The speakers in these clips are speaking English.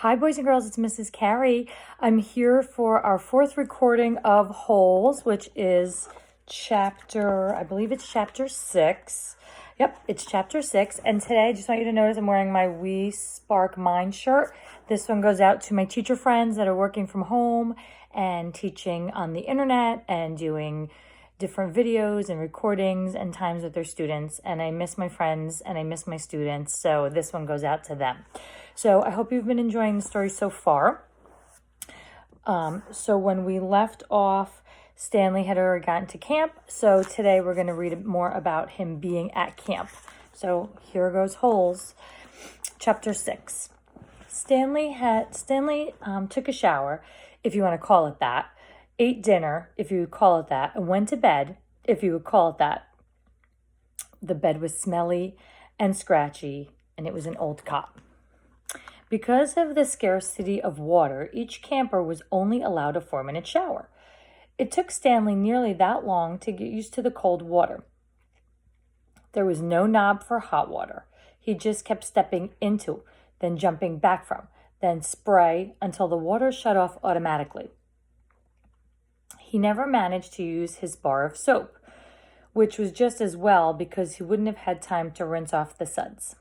Hi, boys and girls, it's Mrs. Carey. I'm here for our fourth recording of Holes, which is I believe it's chapter 6. Yep, it's chapter 6. And today, I just want you to notice I'm wearing my We Spark Mind shirt. This one goes out to my teacher friends that are working from home and teaching on the internet and doing different videos and recordings and times with their students. And I miss my friends and I miss my students. So this one goes out to them. So I hope you've been enjoying the story so far. So when we left off, Stanley had already gotten to camp. So today we're going to read more about him being at camp. So here goes Holes, chapter 6. Stanley took a shower, if you want to call it that, ate dinner, if you would call it that, and went to bed, if you would call it that. The bed was smelly and scratchy, and it was an old cot. Because of the scarcity of water, each camper was only allowed a 4-minute shower. It took Stanley nearly that long to get used to the cold water. There was no knob for hot water. He just kept stepping into, then jumping back from, then spray until the water shut off automatically. He never managed to use his bar of soap, which was just as well because he wouldn't have had time to rinse off the suds.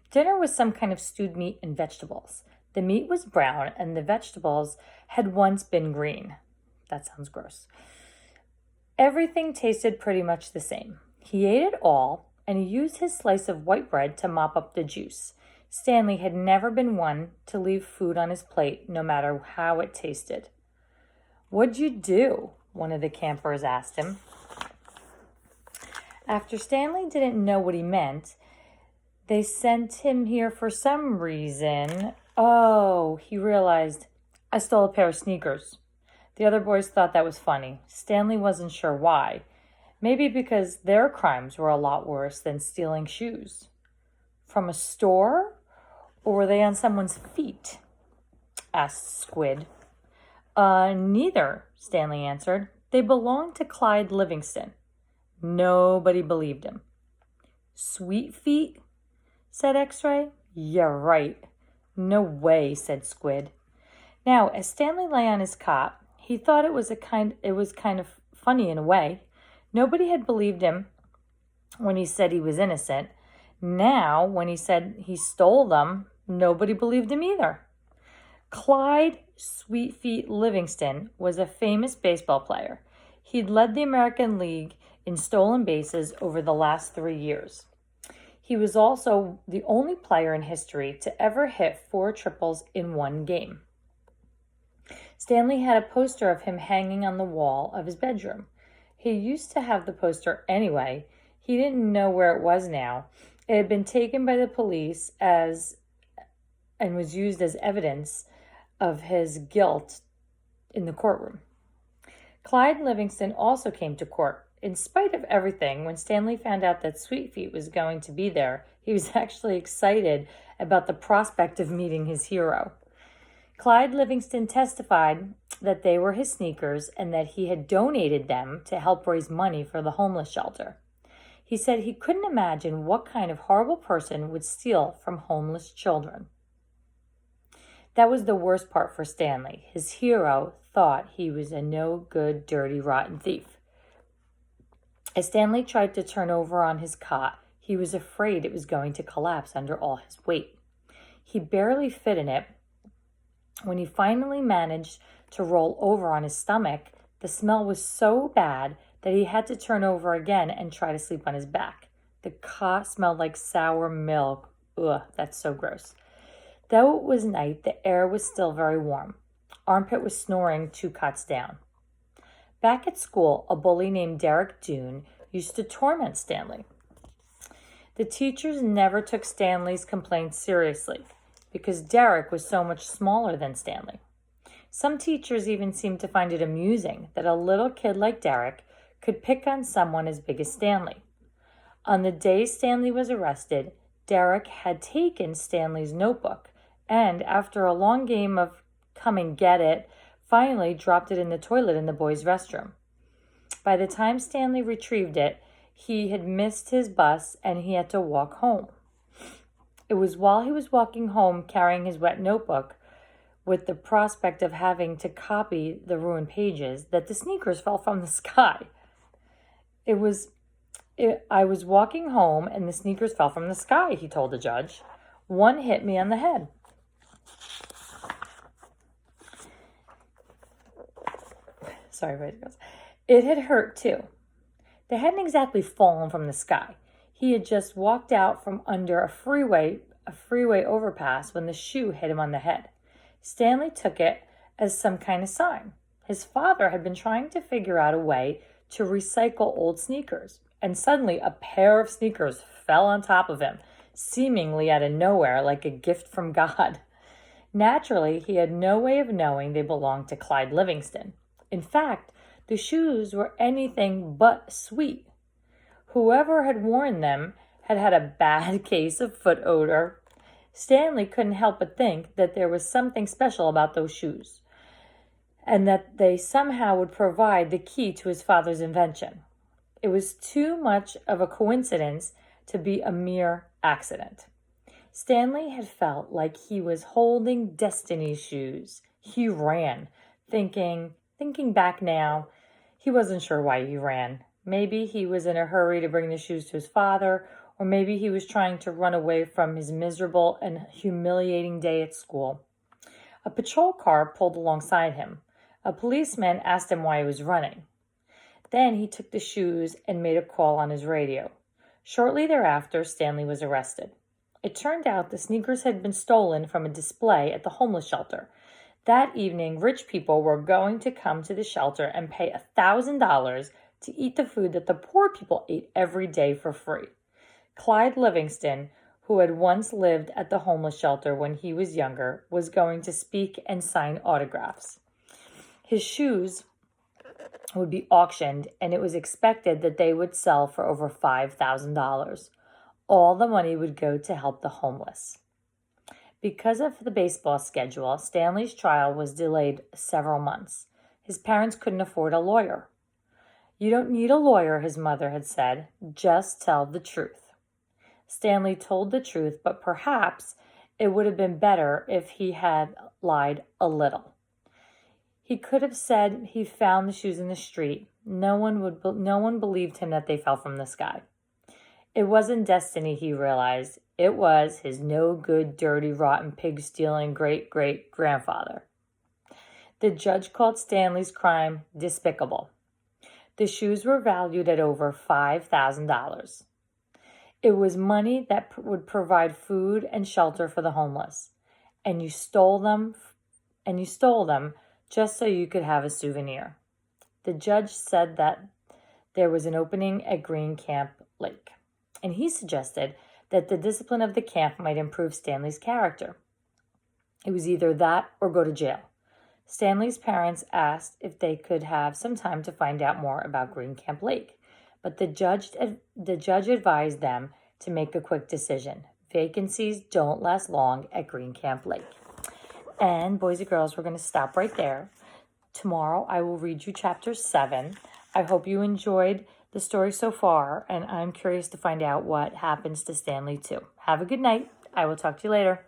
Dinner was some kind of stewed meat and vegetables. The meat was brown and the vegetables had once been green. That sounds gross. Everything tasted pretty much the same. He ate it all and he used his slice of white bread to mop up the juice. Stanley had never been one to leave food on his plate, no matter how it tasted. "What'd you do?" one of the campers asked him. After Stanley didn't know what he meant, they sent him here for some reason. Oh, he realized, "I stole a pair of sneakers." The other boys thought that was funny. Stanley wasn't sure why. Maybe because their crimes were a lot worse than stealing shoes. "From a store? Or were they on someone's feet?" asked Squid. Neither," Stanley answered. "They belonged to Clyde Livingston." Nobody believed him. "Sweet feet?" said X-Ray. "Yeah, right." "No way," said Squid. Now, as Stanley lay on his cot, he thought it was kind of funny in a way. Nobody had believed him when he said he was innocent. Now, when he said he stole them, nobody believed him either. Clyde Sweetfeet Livingston was a famous baseball player. He'd led the American League in stolen bases over the last 3 years. He was also the only player in history to ever hit 4 triples in one game. Stanley had a poster of him hanging on the wall of his bedroom. He used to have the poster anyway. He didn't know where it was now. It had been taken by the police and was used as evidence of his guilt in the courtroom. Clyde Livingston also came to court. In spite of everything, when Stanley found out that Sweetfeet was going to be there, he was actually excited about the prospect of meeting his hero. Clyde Livingston testified that they were his sneakers and that he had donated them to help raise money for the homeless shelter. He said he couldn't imagine what kind of horrible person would steal from homeless children. That was the worst part for Stanley. His hero thought he was a no-good, dirty, rotten thief. As Stanley tried to turn over on his cot, he was afraid it was going to collapse under all his weight. He barely fit in it. When he finally managed to roll over on his stomach, the smell was so bad that he had to turn over again and try to sleep on his back. The cot smelled like sour milk. Ugh, that's so gross. Though it was night, the air was still very warm. Armpit was snoring 2 cots down. Back at school, a bully named Derek Doone used to torment Stanley. The teachers never took Stanley's complaints seriously because Derek was so much smaller than Stanley. Some teachers even seemed to find it amusing that a little kid like Derek could pick on someone as big as Stanley. On the day Stanley was arrested, Derek had taken Stanley's notebook and, after a long game of come and get it, finally dropped it in the toilet in the boys' restroom. By the time Stanley retrieved it, he had missed his bus and he had to walk home. It was while he was walking home carrying his wet notebook with the prospect of having to copy the ruined pages that the sneakers fell from the sky. I was walking home and the sneakers fell from the sky, he told the judge. One hit me on the head. Sorry, boys and girls. It had hurt too. They hadn't exactly fallen from the sky. He had just walked out from under a freeway overpass when the shoe hit him on the head. Stanley took it as some kind of sign. His father had been trying to figure out a way to recycle old sneakers, and suddenly a pair of sneakers fell on top of him, seemingly out of nowhere, like a gift from God. Naturally, he had no way of knowing they belonged to Clyde Livingston. In fact, the shoes were anything but sweet. Whoever had worn them had had a bad case of foot odor. Stanley couldn't help but think that there was something special about those shoes, and that they somehow would provide the key to his father's invention. It was too much of a coincidence to be a mere accident. Stanley had felt like he was holding destiny's shoes. He ran, thinking back now, he wasn't sure why he ran. Maybe he was in a hurry to bring the shoes to his father, or maybe he was trying to run away from his miserable and humiliating day at school. A patrol car pulled alongside him. A policeman asked him why he was running. Then he took the shoes and made a call on his radio. Shortly thereafter, Stanley was arrested. It turned out the sneakers had been stolen from a display at the homeless shelter. That evening, rich people were going to come to the shelter and pay $1,000 to eat the food that the poor people ate every day for free. Clyde Livingston, who had once lived at the homeless shelter when he was younger, was going to speak and sign autographs. His shoes would be auctioned, and it was expected that they would sell for over $5,000. All the money would go to help the homeless. Because of the baseball schedule, Stanley's trial was delayed several months. His parents couldn't afford a lawyer. "You don't need a lawyer," his mother had said. "Just tell the truth." Stanley told the truth, but perhaps it would have been better if he had lied a little. He could have said he found the shoes in the street. No one believed him that they fell from the sky. It wasn't destiny, he realized. It was his no-good, dirty, rotten, pig-stealing great-great-grandfather. The judge called Stanley's crime despicable. The shoes were valued at over $5,000. It was money that would provide food and shelter for the homeless. And you stole them just so you could have a souvenir. The judge said that there was an opening at Green Camp Lake, and he suggested that the discipline of the camp might improve Stanley's character. It was either that or go to jail. Stanley's parents asked if they could have some time to find out more about Green Camp Lake, but the judge advised them to make a quick decision. Vacancies don't last long at Green Camp Lake. And boys and girls, we're going to stop right there. Tomorrow I will read you chapter 7. I hope you enjoyed the story so far, and I'm curious to find out what happens to Stanley too. Have a good night. I will talk to you later.